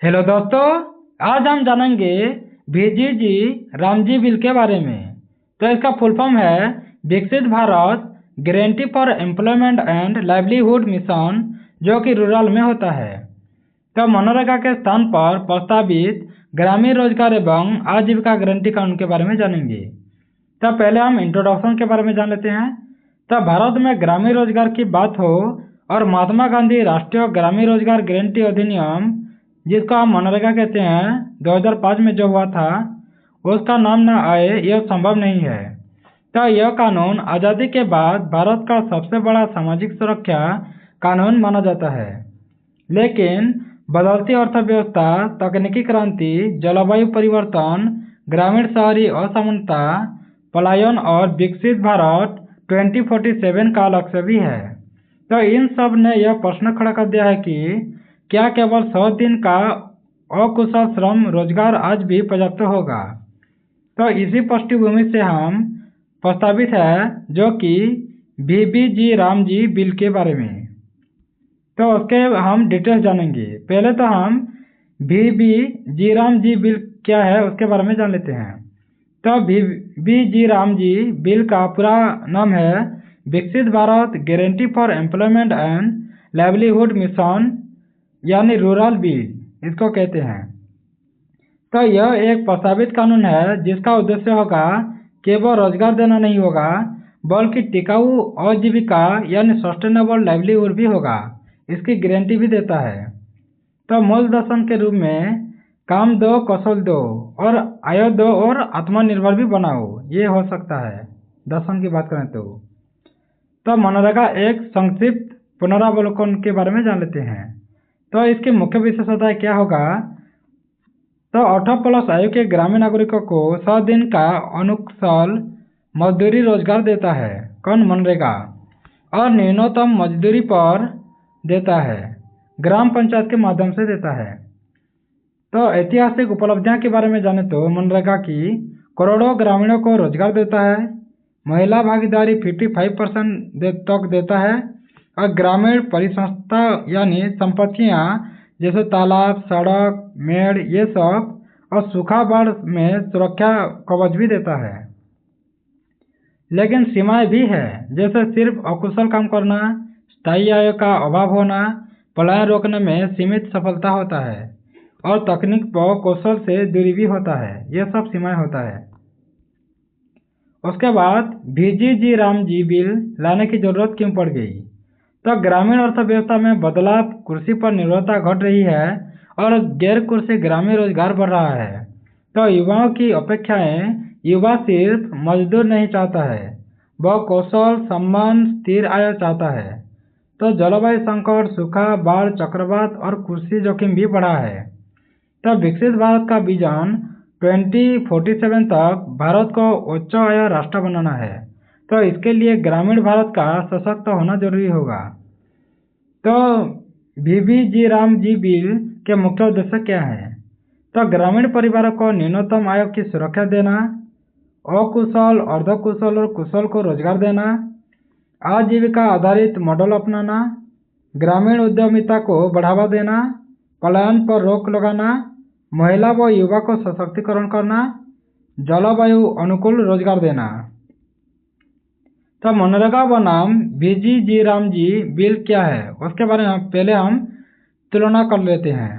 Hello दोस्तों, आज हम जानेंगे वीजीजी रामजी बिल के बारे में। तो इसका फुल फॉर्म है विकसित Bharat guarantee for employment and livelihood mission, जो कि रूरल में होता है। तो मनरेगा के स्थान पर प्रस्तावित ग्रामीण रोजगार एवं आजीविका गारंटी कानून के बारे में जानेंगे। तो पहले हम इंट्रोडक्शन के बारे में जान लेते हैं। तो भारत में ग्रामीण रोजगार की बात हो और महात्मा गांधी राष्ट्रीय ग्रामीण रोजगार गारंटी अधिनियम, जिसको हम मनरेगा कहते हैं, 2005 में जो हुआ था, उसका नाम न आए यह संभव नहीं है। तो यह कानून आज़ादी के बाद भारत का सबसे बड़ा सामाजिक सुरक्षा कानून माना जाता है। लेकिन बदलती अर्थव्यवस्था, तकनीकी क्रांति, जलवायु परिवर्तन, ग्रामीण शहरी असमानता, पलायन और विकसित भारत 2047 का लक्ष्य भी है। तो इन सब ने यह प्रश्न खड़ा कर दिया है कि क्या केवल 100 दिन का अकुशल श्रम रोजगार आज भी पर्याप्त होगा। तो इसी पृष्ठभूमि से हम प्रस्तावित है जो कि वीबीजी रामजी बिल के बारे में। तो उसके हम डिटेल्स जानेंगे। पहले तो हम वीबीजी रामजी बिल क्या है उसके बारे में जान लेते हैं। तो वीबीजी रामजी बिल का पूरा नाम है विकसित Bharat guarantee for employment and livelihood mission, यानी रूरल बिल इसको कहते हैं। तो यह एक प्रस्तावित कानून है जिसका उद्देश्य होगा केवल रोजगार देना नहीं होगा, बल्कि टिकाऊ आजीविका यानी सस्टेनेबल लाइवलीहुड भी होगा, इसकी गारंटी भी देता है। तो मूल दर्शन के रूप में काम दो, कौशल दो और आय दो और आत्मनिर्भर भी बनाओ, ये हो सकता है दर्शन की बात करें तो मनरेगा एक संक्षिप्त पुनरावलोकन के बारे में जान लेते हैं। तो इसकी मुख्य विशेषता क्या होगा। तो 18+ आयु के ग्रामीण नागरिकों को 100 दिन का अनुकुशल मजदूरी रोजगार देता है, कौन, मनरेगा, और न्यूनतम मजदूरी पर देता है, ग्राम पंचायत के माध्यम से देता है। तो ऐतिहासिक उपलब्धियां के बारे में जाने तो मनरेगा की करोड़ों ग्रामीणों को रोजगार देता है, महिला भागीदारी 55% तक देता है, और ग्रामीण परिसंस्था यानी संपत्तियां जैसे तालाब, सड़क, मेड़, ये सब, और सूखा बाढ़ में सुरक्षा कवच भी देता है। लेकिन सीमाएं भी है, जैसे सिर्फ अकुशल काम करना, स्थायी आय का अभाव होना, पलायन रोकने में सीमित सफलता होता है, और तकनीक व कौशल से दूरी भी होता है। यह सब सीमाएं होता है। उसके बाद वीजीजी रामजी बिल लाने की जरूरत क्यों पड़ गई। तो ग्रामीण अर्थव्यवस्था में बदलाव, कृषि पर निर्भरता घट रही है और गैर कृषि ग्रामीण रोजगार बढ़ रहा है। तो युवाओं की अपेक्षाएं, युवा सिर्फ मजदूर नहीं चाहता है, वह कौशल, सम्मान, स्थिर आय चाहता है। तो जलवायु संकट, सूखा, बाढ़, चक्रवात और कृषि जोखिम भी बढ़ा है। तो विकसित भारत का विजन 2047 तक भारत को उच्च आय राष्ट्र बनाना है। तो इसके लिए ग्रामीण भारत का सशक्त होना जरूरी होगा। तो वीबीजी रामजी बिल के मुख्य उद्देश्य क्या है। तो ग्रामीण परिवारों को न्यूनतम आय की सुरक्षा देना, अकुशल, अर्धकुशल और कुशल को रोजगार देना, आजीविका आधारित मॉडल अपनाना, ग्रामीण उद्यमिता को बढ़ावा देना, पलायन पर रोक लगाना, महिला व युवा को सशक्तिकरण करना, जलवायु अनुकूल रोजगार देना। तो मनरेगा बनाम वीजीजी रामजी बिल क्या है उसके बारे में पहले हम तुलना कर लेते हैं।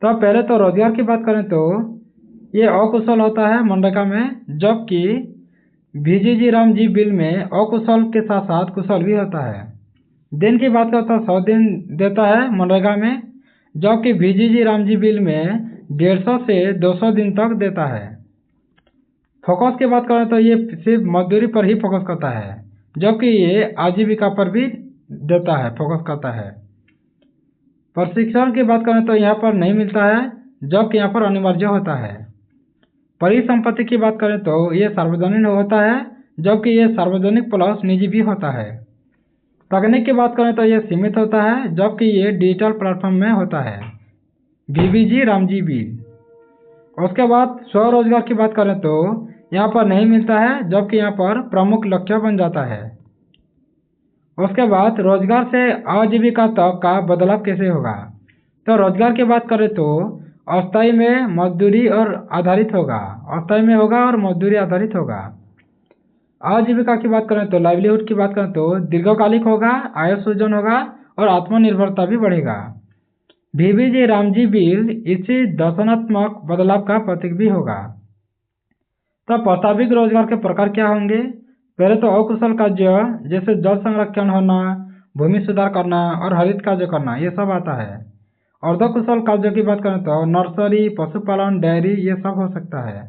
तो पहले तो रोजगार की बात करें तो ये अकुशल होता है मनरेगा में, जबकि वीजीजी रामजी बिल में अकुशल के साथ साथ कुशल भी होता है। दिन की बात करें तो 100 दिन देता है मनरेगा में, जबकि वीजीजी रामजी बिल में 150 से 200 दिन तक देता है। फोकस की बात करें तो ये सिर्फ मजदूरी पर ही फोकस करता है, जबकि ये आजीविका पर भी देता है, फोकस करता है। प्रशिक्षण की बात करें तो यहाँ पर नहीं मिलता है, जबकि यहाँ पर अनिवार्य होता है। परिसंपत्ति की बात करें तो ये सार्वजनिक होता है, जबकि ये सार्वजनिक प्लस निजी भी होता है। तकनीक की बात करें तो ये सीमित होता है, जबकि ये डिजिटल प्लेटफॉर्म में होता है, वीबीजी रामजी बिल। उसके बाद स्वरोजगार की बात करें तो यहाँ पर नहीं मिलता है, जबकि यहाँ पर प्रमुख लक्ष्य बन जाता है। उसके बाद रोजगार से आजीविका तक का बदलाव कैसे होगा। तो रोजगार की बात करें तो अस्थाई में मजदूरी और आधारित होगा, अस्थाई में होगा और मजदूरी आधारित होगा। आजीविका की बात करें तो लाइवलीहुड की बात करें तो दीर्घकालिक होगा, आय सृजन होगा और आत्मनिर्भरता भी बढ़ेगा। VBG रामजी बिल इसी दर्शनात्मक बदलाव का प्रतीक भी होगा। तो प्रस्तावित रोजगार के प्रकार क्या होंगे? पहले तो अकुशल कार्य जैसे जल संरक्षण होना, भूमि सुधार करना और हरित कार्य करना, ये सब आता है। अर्धकुशल कार्यों की बात करें तो नर्सरी, पशुपालन, डेयरी, ये सब हो सकता है।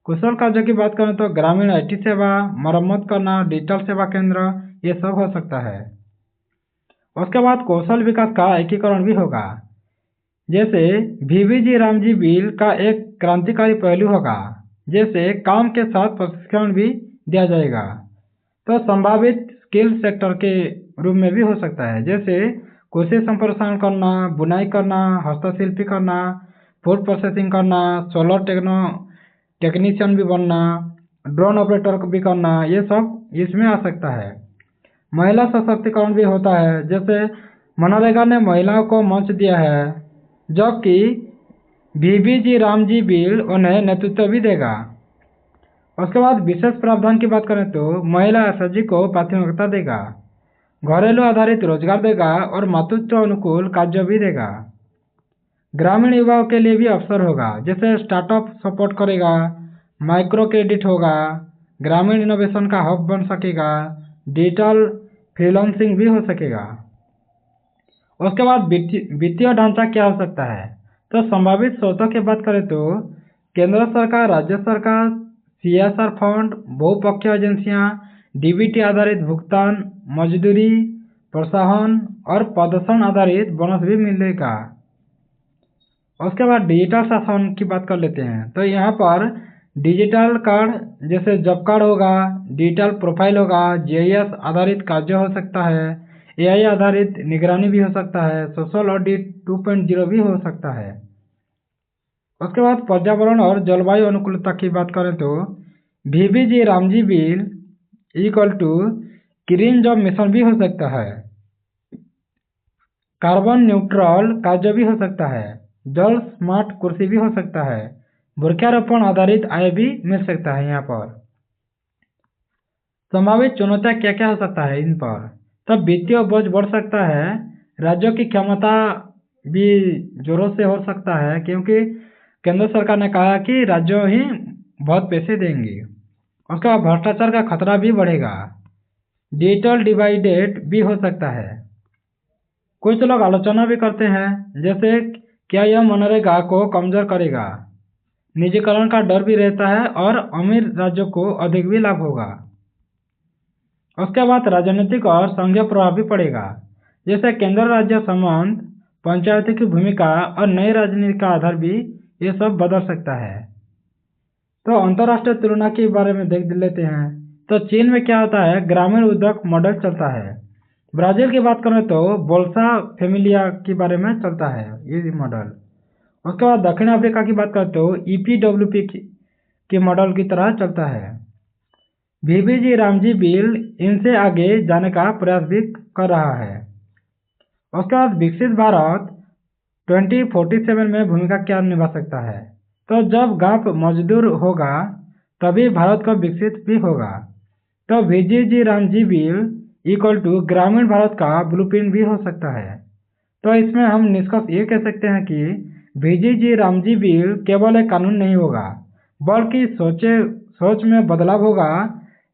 कुशल कार्यों की बात करें तो ग्रामीण IT सेवा, मरम्मत करना, डिजिटल सेवा केंद्र, ये सब हो सकता है। उसके बाद कौशल विकास का एकीकरण भी होगा। जैसे VBG रामजी बिल का एक क्रांतिकारी पहलू होगा, जैसे काम के साथ प्रशिक्षण भी दिया जाएगा। तो संभावित स्किल सेक्टर के रूप में भी हो सकता है, जैसे कृषि संप्रसारण करना, बुनाई करना, हस्तशिल्पी करना, फूड प्रोसेसिंग करना, सोलर टेक्नीशियन भी बनना, ड्रोन ऑपरेटर भी करना, ये सब इसमें आ सकता है। महिला सशक्तिकरण भी होता है, जैसे मनरेगा ने महिलाओं को मंच दिया है, जबकि VBG रामजी बिल उन्हें नेतृत्व भी देगा। उसके बाद विशेष प्रावधान की बात करें तो महिला SHG को प्राथमिकता देगा, घरेलू आधारित रोजगार देगा और मातृत्व अनुकूल कार्य भी देगा। ग्रामीण युवाओं के लिए भी अवसर होगा, जैसे स्टार्टअप सपोर्ट करेगा, माइक्रो क्रेडिट होगा, ग्रामीण इनोवेशन का हब बन सकेगा, डिजिटल फ्रीलांसिंग भी हो सकेगा। उसके बाद वित्तीय ढांचा क्या हो सकता है? तो संभावित स्रोतों की बात करें तो केंद्र सरकार, राज्य सरकार, CSR फंड, बहुपक्षीय एजेंसियां, DBT आधारित भुगतान, मजदूरी, प्रोत्साहन और प्रदर्शन आधारित बोनस भी मिलेगा। उसके बाद डिजिटल शासन की बात कर लेते हैं। तो यहाँ पर डिजिटल कार्ड जैसे जॉब कार्ड होगा, डिजिटल प्रोफाइल होगा, GIS आधारित कार्य हो सकता है, AI आधारित निगरानी भी हो सकता है, सोशल ऑडिट 2.0 भी हो सकता है। उसके बाद पर्यावरण और जलवायु अनुकूलता की बात करें तो VBG Ramji bill equal to green job mission भी हो सकता है, कार्बन न्यूट्रल कार्य भी हो सकता है, जल स्मार्ट कृषि भी हो सकता है, वृक्षारोपण आधारित आय भी मिल सकता है। यहाँ पर संभावित चुनौतियाँ क्या क्या हो सकता है इन पर? तब वित्तीय बोझ बढ़ सकता है, राज्यों की क्षमता भी जोरों से हो सकता है, क्योंकि केंद्र सरकार ने कहा कि राज्यों ही बहुत पैसे देंगे। उसका भ्रष्टाचार का खतरा भी बढ़ेगा, डिजिटल डिवाइडेड भी हो सकता है। कुछ लोग आलोचना भी करते हैं, जैसे क्या यह मनरेगा को कमजोर करेगा, निजीकरण का डर भी रहता है और अमीर राज्यों को अधिक भी लाभ होगा। उसके बाद राजनीतिक और संघीय प्रभाव भी पड़ेगा, जैसे केंद्र राज्य संबंध, पंचायतों की भूमिका और नई राजनीति का आधार भी ये सब बदल सकता है। तो अंतर्राष्ट्रीय तुलना के बारे में देख लेते हैं। तो चीन में क्या होता है, ग्रामीण उद्योग मॉडल चलता है। ब्राजील की बात करें तो बोल्सा फैमिलिया के बारे में चलता है ये मॉडल। उसके बाद दक्षिण अफ्रीका की बात करें तो EPWP के मॉडल की तरह चलता है। VBG रामजी बिल इनसे आगे जाने का प्रयास भी कर रहा है। उसके बाद विकसित भारत 2047 में भूमिका क्या निभा सकता है? तो जब गांव मजदूर होगा तभी भारत का विकसित भी होगा। तो VBG Ramji bill equal to ग्रामीण भारत का ब्लूप्रिंट भी हो सकता है। तो इसमें हम निष्कर्ष ये कह सकते हैं कि VBG रामजी बिल केवल एक कानून नहीं होगा, बल्कि सोच में बदलाव होगा,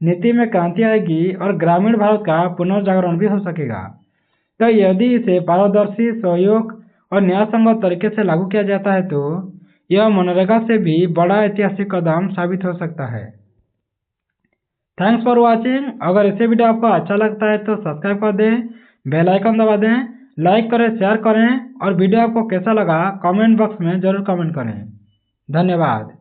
नीति में क्रांति आएगी और ग्रामीण भारत का पुनर्जागरण भी हो सकेगा। तो यदि इसे पारदर्शी, सहयोग और न्यायसंगत तरीके से लागू किया जाता है तो यह मनरेगा से भी बड़ा ऐतिहासिक कदम साबित हो सकता है। Thanks for watching. अगर ऐसे वीडियो आपको अच्छा लगता है तो सब्सक्राइब कर दें, बेल आइकन दबा दें, लाइक करें, शेयर करें और वीडियो आपको कैसा लगा कमेंट बॉक्स में जरूर कमेंट करें। धन्यवाद।